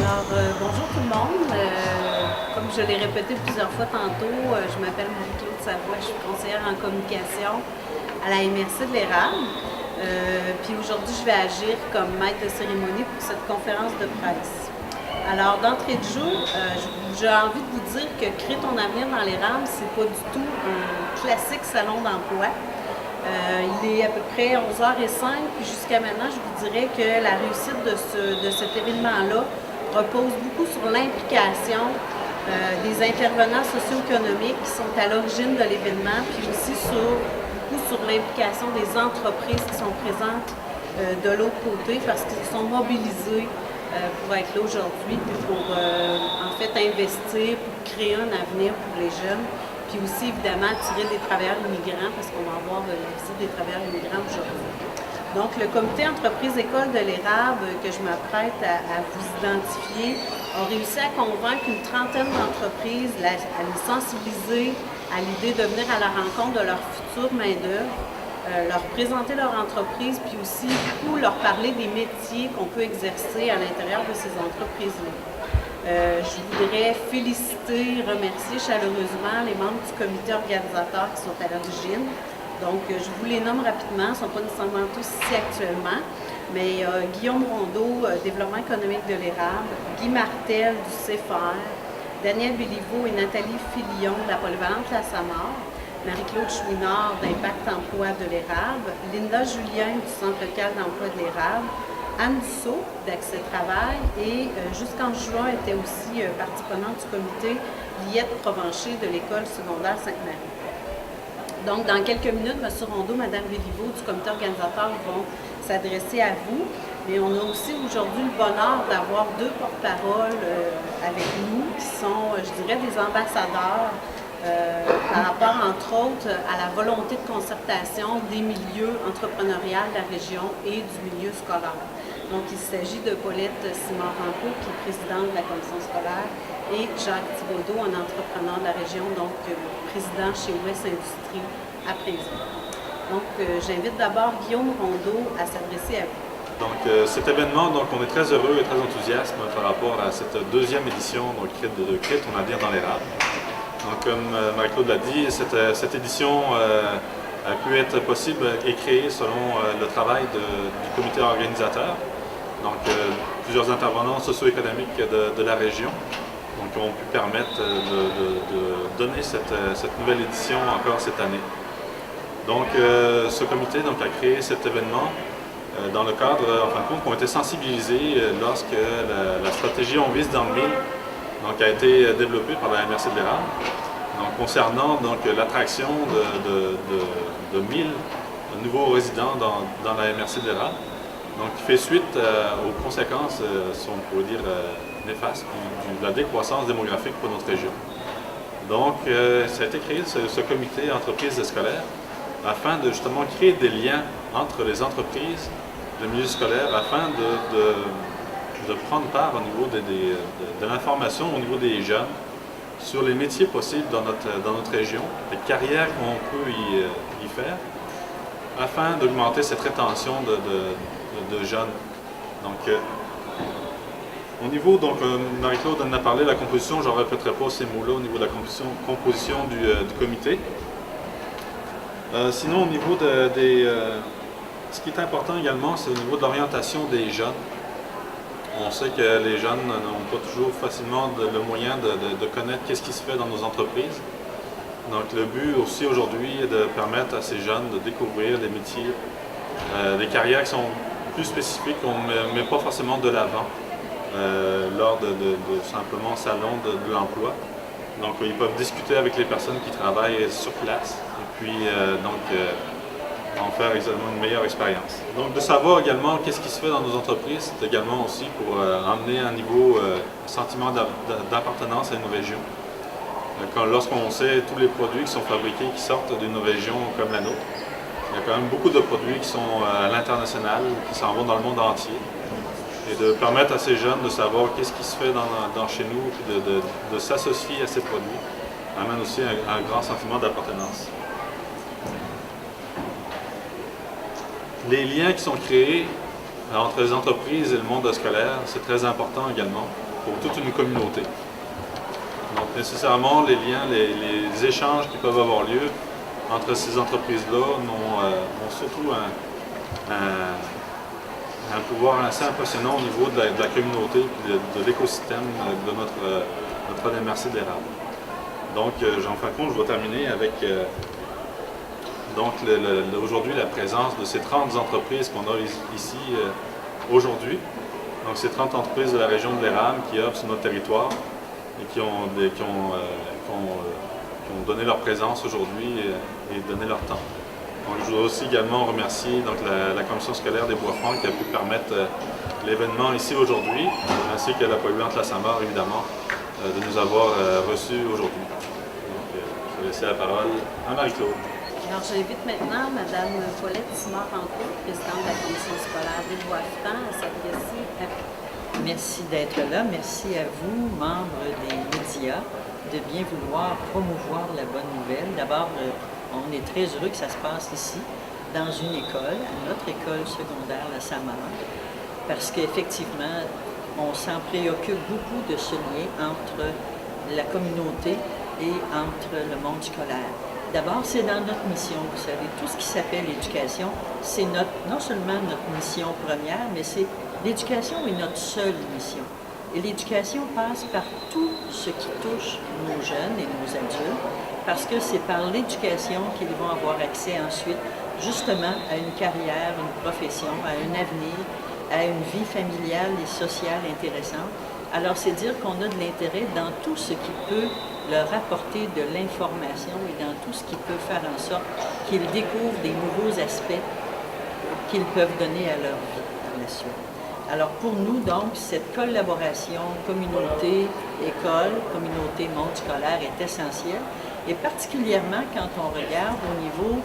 Bonjour tout le monde. Comme je l'ai répété plusieurs fois tantôt, je m'appelle Marie-Claude Savoie, je suis conseillère en communication à la MRC de l'Érable. Puis aujourd'hui, je vais agir comme maître de cérémonie pour cette conférence de presse. Alors, d'entrée de jeu, j'ai envie de vous dire que Crée ton avenir dans l'Érable, c'est pas du tout un classique salon d'emploi. Il est à peu près 11h05, puis jusqu'à maintenant, je vous dirais que la réussite de cet événement-là repose beaucoup sur l'implication des intervenants socio-économiques qui sont à l'origine de l'événement, puis aussi beaucoup sur l'implication des entreprises qui sont présentes de l'autre côté parce qu'ils sont mobilisés pour être là aujourd'hui, puis pour en fait investir, pour créer un avenir pour les jeunes. Puis aussi, évidemment, attirer des travailleurs immigrants, parce qu'on va avoir la visite des travailleurs immigrants aujourd'hui. Donc, le comité entreprise-école de l'Érable, que je m'apprête à vous identifier, a réussi à convaincre une trentaine d'entreprises, à les sensibiliser à l'idée de venir à la rencontre de leur future main-d'œuvre, leur présenter leur entreprise, puis aussi beaucoup leur parler des métiers qu'on peut exercer à l'intérieur de ces entreprises-là. Je voudrais féliciter, remercier chaleureusement les membres du comité organisateur qui sont à l'origine. Donc, je vous les nomme rapidement, ils ne sont pas nécessairement tous ici actuellement, mais Guillaume Rondeau, développement économique de l'Érable, Guy Martel du CFR, Daniel Béliveau et Nathalie Filion de la polyvalente La Samar, Marie-Claude Chouinard d'Impact Emploi de l'Érable, Linda Julien du Centre local d'emploi de l'Érable, Anne Dussault d'Accès Travail et jusqu'en juin était aussi partie prenante du comité Liette Provencher de l'école secondaire Sainte-Marie. Donc, dans quelques minutes, M. Rondeau, Mme Béliveau du comité organisateur vont s'adresser à vous. Mais on a aussi aujourd'hui le bonheur d'avoir deux porte-paroles avec nous qui sont, je dirais, des ambassadeurs par rapport, entre autres, à la volonté de concertation des milieux entrepreneuriaux de la région et du milieu scolaire. Donc, il s'agit de Paulette Simard-Rancourt, qui est présidente de la commission scolaire, et Jacques Thibaudot, un entrepreneur de la région, donc président chez Ouest Industrie à Prézon. Donc, j'invite d'abord Guillaume Rondeau à s'adresser à vous. Donc, cet événement, donc, on est très heureux et très enthousiaste par rapport à cette deuxième édition de Crée ton avenir dans l'Érable. Donc, comme Marie-Claude l'a dit, cette édition a pu être possible et créée selon le travail du comité organisateur. Donc, plusieurs intervenants socio-économiques de la région ont pu permettre de donner cette nouvelle édition encore cette année. Donc, ce comité a créé cet événement dans le cadre, en fin de compte, qu'on a été sensibilisés lorsque la stratégie On vise dans le mille a été développée par la MRC de l'Érable. Donc, concernant l'attraction de 1000 nouveaux résidents dans la MRC de l'Érable, qui fait suite aux conséquences, si on pourrait dire, néfastes de la décroissance démographique pour notre région. Donc, ça a été créé, ce comité entreprise scolaire, afin de justement créer des liens entre les entreprises, le milieu scolaire, afin de prendre part au niveau de l'information au niveau des jeunes sur les métiers possibles dans notre région, les carrières qu'on peut y faire, afin d'augmenter cette rétention de jeunes. Donc, au niveau, Marie-Claude en a parlé de la composition, je ne répéterai pas ces mots-là au niveau de la composition du comité. Sinon, au niveau ce qui est important également, c'est au niveau de l'orientation des jeunes. On sait que les jeunes n'ont pas toujours facilement le moyen de connaître qu'est-ce qui se fait dans nos entreprises. Donc, le but aussi aujourd'hui est de permettre à ces jeunes de découvrir des métiers, des carrières qui sont plus spécifiques, qu'on ne met pas forcément de l'avant lors de simplement salons de l'emploi. Donc, ils peuvent discuter avec les personnes qui travaillent sur place et puis en faire également une meilleure expérience. Donc, de savoir également qu'est-ce qui se fait dans nos entreprises, c'est également aussi pour amener un niveau, un sentiment d'appartenance à une région. Lorsqu'on sait tous les produits qui sont fabriqués, qui sortent d'une région comme la nôtre, il y a quand même beaucoup de produits qui sont à l'international, qui s'en vont dans le monde entier. Et de permettre à ces jeunes de savoir qu'est-ce qui se fait chez nous, puis de s'associer à ces produits, amène aussi un grand sentiment d'appartenance. Les liens qui sont créés entre les entreprises et le monde scolaire, c'est très important également. pour toute une communauté. Donc nécessairement, les liens, les échanges qui peuvent avoir lieu entre ces entreprises-là ont surtout un pouvoir assez impressionnant au niveau de la communauté et de l'écosystème de notre MRC de l'érable. Donc, en fin de compte, je vais terminer avec aujourd'hui la présence de ces 30 entreprises qu'on a ici aujourd'hui. Donc, ces 30 entreprises de la région de l'érable qui œuvrent sur notre territoire et qui ont donné leur présence aujourd'hui et donné leur temps. Donc, je voudrais aussi également remercier la commission scolaire des Bois-Francs qui a pu permettre l'événement ici aujourd'hui, ainsi que la polluante La Samar, évidemment, de nous avoir reçus aujourd'hui. Donc, je vais laisser la parole à Marie-Claude. Alors, j'invite maintenant Mme Paulette Simard-Rancourt, présidente de la commission scolaire des Bois-Francs, à s'adresser à vous. Merci d'être là. Merci à vous, membres des médias, de bien vouloir promouvoir la bonne nouvelle. D'abord, on est très heureux que ça se passe ici, dans une école, notre école secondaire, la Samar, parce qu'effectivement, on s'en préoccupe beaucoup de ce lien entre la communauté et entre le monde scolaire. D'abord, c'est dans notre mission, vous savez, tout ce qui s'appelle éducation, c'est non seulement notre mission première, mais c'est l'éducation est notre seule mission. Et l'éducation passe par tout ce qui touche nos jeunes et nos adultes, parce que c'est par l'éducation qu'ils vont avoir accès ensuite, justement, à une carrière, une profession, à un avenir, à une vie familiale et sociale intéressante. Alors, c'est dire qu'on a de l'intérêt dans tout ce qui peut leur apporter de l'information et dans tout ce qui peut faire en sorte qu'ils découvrent des nouveaux aspects qu'ils peuvent donner à leur vie par la suite. Alors pour nous, donc, cette collaboration communauté-école, communauté-monde scolaire est essentielle, et particulièrement quand on regarde au niveau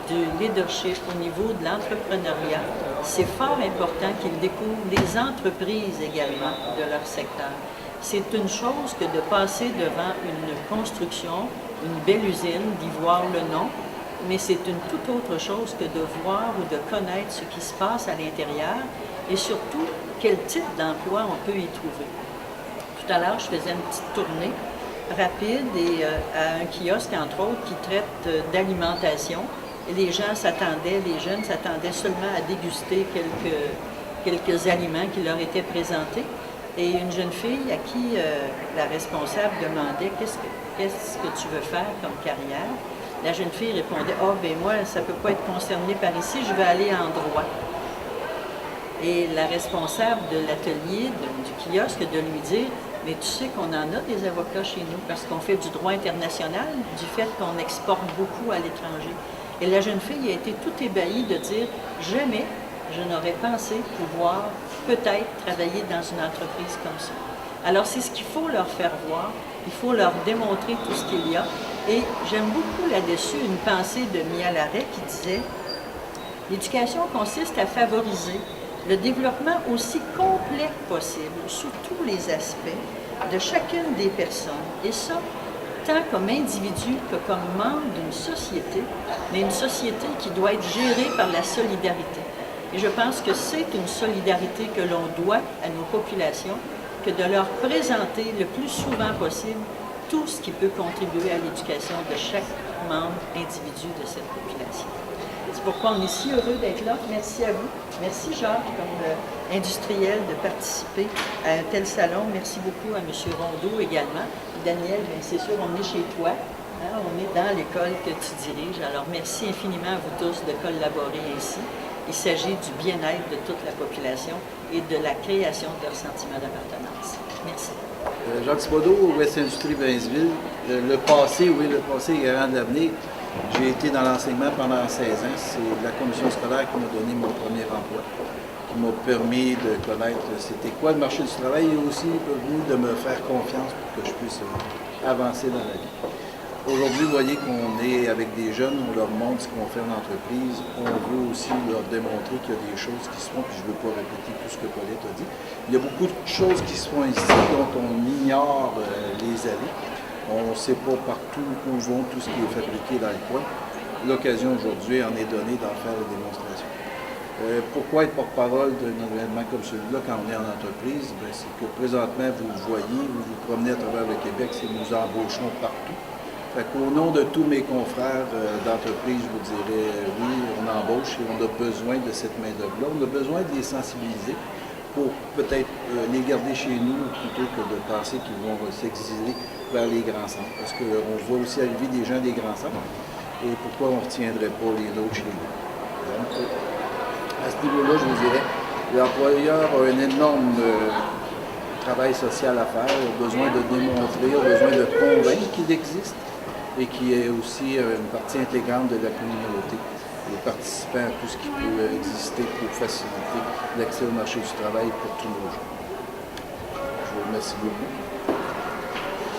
du leadership, au niveau de l'entrepreneuriat, c'est fort important qu'ils découvrent les entreprises également de leur secteur. C'est une chose que de passer devant une construction, une belle usine, d'y voir le nom, mais c'est une toute autre chose que de voir ou de connaître ce qui se passe à l'intérieur et surtout quel type d'emploi on peut y trouver. Tout à l'heure, je faisais une petite tournée rapide et à un kiosque, entre autres, qui traite d'alimentation. Et les jeunes s'attendaient seulement à déguster quelques aliments qui leur étaient présentés. Et une jeune fille à qui la responsable demandait qu'est-ce que tu veux faire comme carrière. La jeune fille répondait « Ah, ben moi, ça ne peut pas être concerné par ici, je vais aller en droit. » Et la responsable de l'atelier, du kiosque, de lui dire « Mais tu sais qu'on en a des avocats chez nous parce qu'on fait du droit international, du fait qu'on exporte beaucoup à l'étranger. » Et la jeune fille a été tout ébahie de dire « Jamais je n'aurais pensé pouvoir peut-être travailler dans une entreprise comme ça. » Alors c'est ce qu'il faut leur faire voir, il faut leur démontrer tout ce qu'il y a. Et j'aime beaucoup là-dessus une pensée de Mia Larrey qui disait « L'éducation consiste à favoriser le développement aussi complet que possible, sous tous les aspects, de chacune des personnes, et ça, tant comme individu que comme membre d'une société, mais une société qui doit être gérée par la solidarité. Et je pense que c'est une solidarité que l'on doit à nos populations, que de leur présenter le plus souvent possible tout ce qui peut contribuer à l'éducation de chaque membre individu de cette population. C'est pourquoi on est si heureux d'être là. Merci à vous. Merci Jacques, comme industriel, de participer à un tel salon. Merci beaucoup à M. Rondeau également. Daniel, bien, c'est sûr, on est chez toi. Hein, on est dans l'école que tu diriges. Alors, merci infiniment à vous tous de collaborer ainsi. Il s'agit du bien-être de toute la population et de la création de leur sentiment d'appartenance. Merci. Jacques Thibodeau, Ouest Industrie Brinsville. Le passé est garant de l'avenir. J'ai été dans l'enseignement pendant 16 ans. C'est la commission scolaire qui m'a donné mon premier emploi, qui m'a permis de connaître c'était quoi le marché du travail et aussi permis de me faire confiance pour que je puisse avancer dans la vie. Aujourd'hui, vous voyez qu'on est avec des jeunes, on leur montre ce qu'on fait en entreprise. On veut aussi leur démontrer qu'il y a des choses qui se font, puis je ne veux pas répéter tout ce que Paulette a dit. Il y a beaucoup de choses qui se font ici dont on ignore les allées. On ne sait pas partout où vont tout ce qui est fabriqué dans le coin. L'occasion aujourd'hui en est donnée d'en faire la démonstration. Pourquoi être porte-parole d'un événement comme celui-là quand on est en entreprise? C'est que présentement, vous le voyez, vous vous promenez à travers le Québec, c'est nous embauchons partout. Fait qu'au nom de tous mes confrères d'entreprise, je vous dirais oui, on embauche et on a besoin de cette main-d'œuvre-là. On a besoin de les sensibiliser pour peut-être les garder chez nous plutôt que de penser qu'ils vont s'exiler vers les grands centres. Parce qu'on voit aussi arriver des gens des grands centres. Et pourquoi on ne retiendrait pas les autres chez nous? Donc, à ce niveau-là, je vous dirais, l'employeur a un énorme travail social à faire, a besoin de démontrer, a besoin de convaincre qu'il existe et qu'il est aussi une partie intégrante de la communauté, les participants à tout ce qui peut exister pour faciliter l'accès au marché du travail pour tous nos gens. Je vous remercie beaucoup.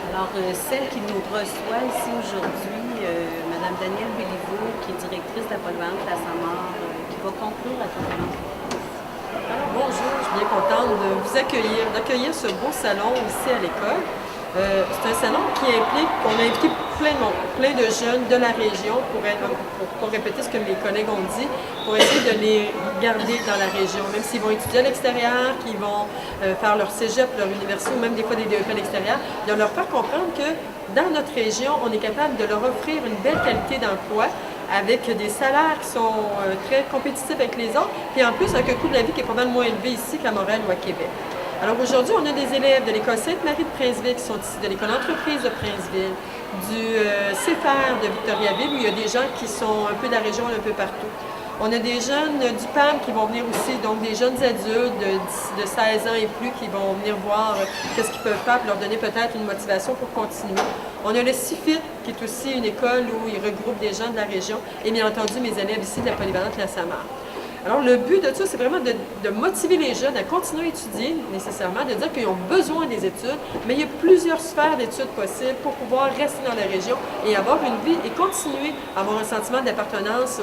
Alors, celle qui nous reçoit ici aujourd'hui, Mme Danielle Béliveau, qui est directrice de la polyvalente La Samar, qui va conclure la conférence. Bonjour, je suis bien contente de vous d'accueillir ce beau salon ici à l'école. C'est un salon qui implique qu'on a invité plein de jeunes de la région pour répéter ce que mes collègues ont dit, pour essayer de les garder dans la région, même s'ils vont étudier à l'extérieur, qu'ils vont faire leur cégep, leur université ou même des fois des DEP à l'extérieur, de leur faire comprendre que dans notre région, on est capable de leur offrir une belle qualité d'emploi avec des salaires qui sont très compétitifs avec les autres, et en plus avec un coût de la vie qui est pas mal moins élevé ici qu'à Montréal ou à Québec. Alors aujourd'hui, on a des élèves de l'école Sainte-Marie de Princeville qui sont ici, de l'école Entreprise de Princeville, du CFR de Victoriaville, où il y a des gens qui sont un peu de la région, un peu partout. On a des jeunes du PAM qui vont venir aussi, donc des jeunes adultes de 16 ans et plus qui vont venir voir qu'est-ce qu'ils peuvent faire pour leur donner peut-être une motivation pour continuer. On a le CIFIT, qui est aussi une école où ils regroupent des gens de la région, et bien entendu mes élèves ici de la polyvalente La Samar. Alors, le but de ça, c'est vraiment de motiver les jeunes à continuer à étudier, nécessairement, de dire qu'ils ont besoin des études, mais il y a plusieurs sphères d'études possibles pour pouvoir rester dans la région et avoir une vie et continuer à avoir un sentiment d'appartenance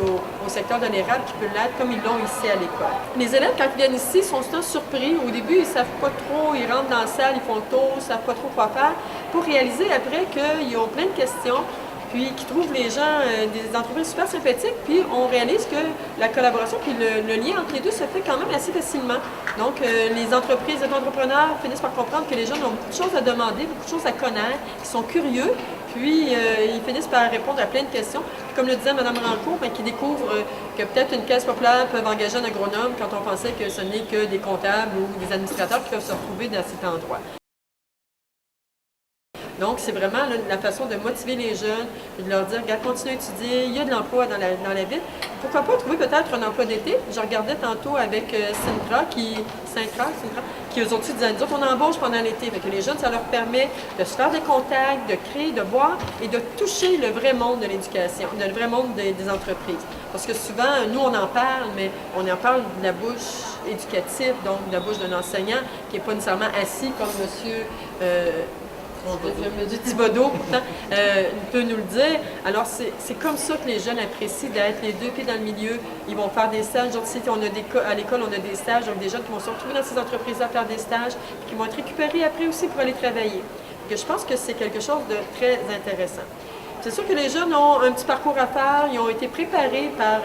au secteur de l'érable qui peut l'être comme ils l'ont ici à l'école. Les élèves, quand ils viennent ici, sont souvent surpris. Au début, ils ne savent pas trop, ils rentrent dans la salle, ils font le tour, ils ne savent pas trop quoi faire, pour réaliser après qu'ils ont plein de questions, puis qui trouvent les gens, des entreprises super sympathiques, puis on réalise que la collaboration, puis le lien entre les deux se fait quand même assez facilement. Donc, les entreprises, les entrepreneurs finissent par comprendre que les jeunes ont beaucoup de choses à demander, beaucoup de choses à connaître, qu'ils sont curieux, puis ils finissent par répondre à plein de questions. Puis, comme le disait Mme Rancourt, qui découvre que peut-être une caisse populaire peut engager un agronome quand on pensait que ce n'est que des comptables ou des administrateurs qui peuvent se retrouver dans cet endroit. Donc, c'est vraiment la façon de motiver les jeunes, de leur dire, regarde, continue à étudier, il y a de l'emploi dans la ville. Pourquoi pas trouver peut-être un emploi d'été? Je regardais tantôt avec Sintra, qui eux autres disaient, nous autres, on embauche pendant l'été. Que les jeunes, ça leur permet de se faire des contacts, de créer, de voir et de toucher le vrai monde de l'éducation, le vrai monde des entreprises. Parce que souvent, nous, on en parle, mais on en parle de la bouche éducative, donc de la bouche d'un enseignant qui n'est pas nécessairement assis comme monsieur... M. Thibodeau, pourtant, peut nous le dire. Alors, c'est comme ça que les jeunes apprécient d'être les deux pieds dans le milieu. Ils vont faire des stages. À l'école, on a des stages, donc des jeunes qui vont se retrouver dans ces entreprises à faire des stages, qui vont être récupérés après aussi pour aller travailler. Donc, je pense que c'est quelque chose de très intéressant. C'est sûr que les jeunes ont un petit parcours à faire. Ils ont été préparés par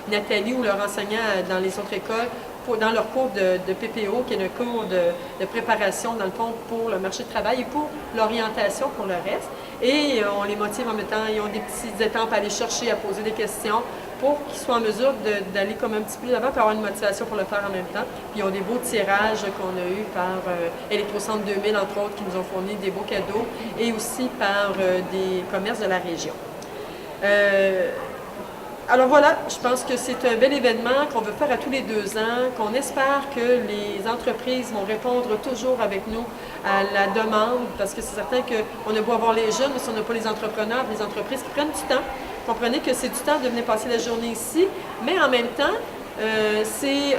Nathalie ou leur enseignant dans les autres écoles dans leur cours de PPO, qui est le cours de préparation, dans le fond, pour le marché de travail et pour l'orientation pour le reste. Et on les motive en mettant, ils ont des petites étampes à aller chercher, à poser des questions pour qu'ils soient en mesure d'aller comme un petit peu d'avant, pour avoir une motivation pour le faire en même temps. Puis ils ont des beaux tirages qu'on a eus par Électrocentre 2000, entre autres, qui nous ont fourni des beaux cadeaux, et aussi par des commerces de la région. Alors voilà, je pense que c'est un bel événement qu'on veut faire à tous les 2 ans, qu'on espère que les entreprises vont répondre toujours avec nous à la demande, parce que c'est certain qu'on a beau avoir les jeunes, mais si on n'a pas les entrepreneurs, les entreprises qui prennent du temps. Comprenez que c'est du temps de venir passer la journée ici, mais en même temps, c'est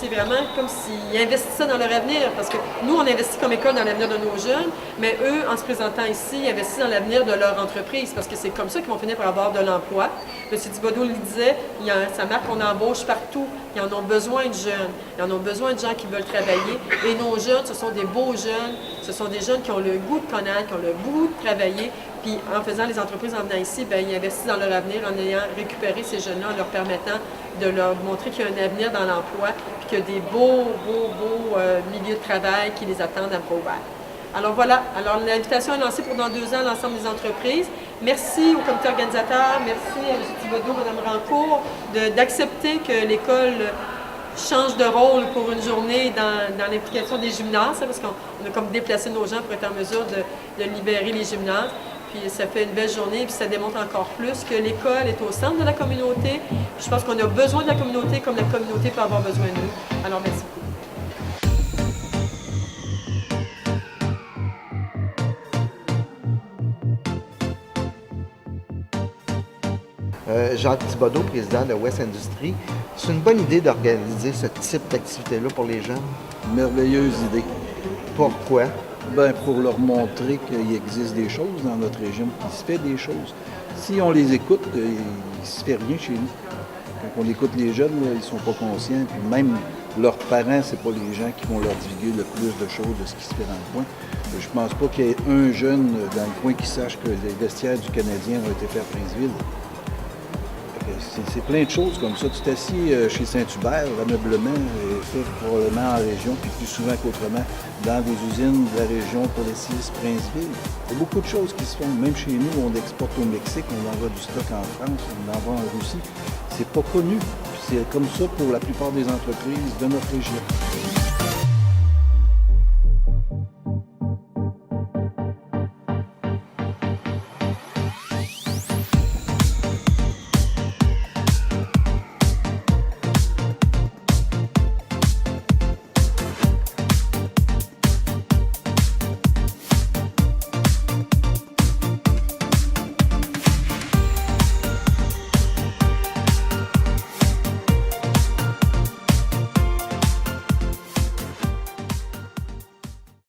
vraiment comme s'ils investissaient dans leur avenir, parce que nous, on investit comme école dans l'avenir de nos jeunes, mais eux, en se présentant ici, ils investissent dans l'avenir de leur entreprise, parce que c'est comme ça qu'ils vont finir par avoir de l'emploi. M. Thibodeau le disait, ça marque qu'on embauche partout. Ils en ont besoin de jeunes. Ils en ont besoin de gens qui veulent travailler. Et nos jeunes, ce sont des beaux jeunes. Ce sont des jeunes qui ont le goût de connaître, qui ont le goût de travailler. Puis en faisant les entreprises en venant ici, bien, ils investissent dans leur avenir en ayant récupéré ces jeunes-là, en leur permettant de leur montrer qu'il y a un avenir dans l'emploi, puis qu'il y a des beaux milieux de travail qui les attendent à bras ouverts. Alors voilà, alors l'invitation est lancée pour dans 2 ans l'ensemble des entreprises. Merci au comité organisateur, merci à M. Thibodeau, Mme Rancourt, d'accepter que l'école change de rôle pour une journée dans l'implication des gymnases, parce qu'on a comme déplacé nos gens pour être en mesure de libérer les gymnases. Puis ça fait une belle journée, puis ça démontre encore plus que l'école est au centre de la communauté. Puis je pense qu'on a besoin de la communauté comme la communauté peut avoir besoin de nous. Alors merci beaucoup. Jacques Thibodeau, président de West Industries. C'est une bonne idée d'organiser ce type d'activité-là pour les jeunes? Merveilleuse idée. Pourquoi? Ben, pour leur montrer qu'il existe des choses dans notre région, qu'il se fait des choses. Si on les écoute, il ne se fait rien chez nous. Quand on écoute les jeunes, là, ils ne sont pas conscients. Puis même leurs parents, ce n'est pas les gens qui vont leur divulguer le plus de choses de ce qui se fait dans le coin. Je ne pense pas qu'il y ait un jeune dans le coin qui sache que les vestiaires du Canadien ont été faits à Princeville. C'est plein de choses comme ça. Tu t'assis chez Saint-Hubert, l'ameublement est fait probablement en région, puis plus souvent qu'autrement, dans des usines de la région pour les 6 Princeville. Il y a beaucoup de choses qui se font. Même chez nous, on exporte au Mexique, on envoie du stock en France, on envoie en Russie. C'est pas connu. C'est comme ça pour la plupart des entreprises de notre région.